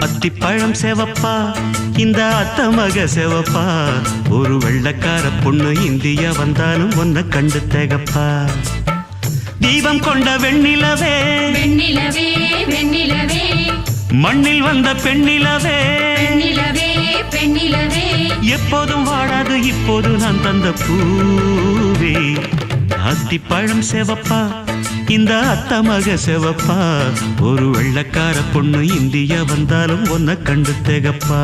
அத்திப்பழம் செவப்பா இந்த அத்த மக செவப்பா ஒரு வெள்ளக்கார பொண்ணு இந்தியா வந்தாலும் ஒன்ன கண்டு திகப்பா தீபம் கொண்ட வெண்ணிலவே வெண்ணிலவே வெண்ணிலவே மண்ணில் வந்த பெண்ணிலவே பெண்ணிலவே பெண்ணிலவே எப்போதும் வாடாது இப்போது நான் தந்த பூவே அத்திப்பழம் செவப்பா இந்த அத்த மக செவப்பா ஒரு வெள்ளக்கார பொண்ணு இந்தியா வந்தாலும் ஒன்ன கண்டு திகப்பா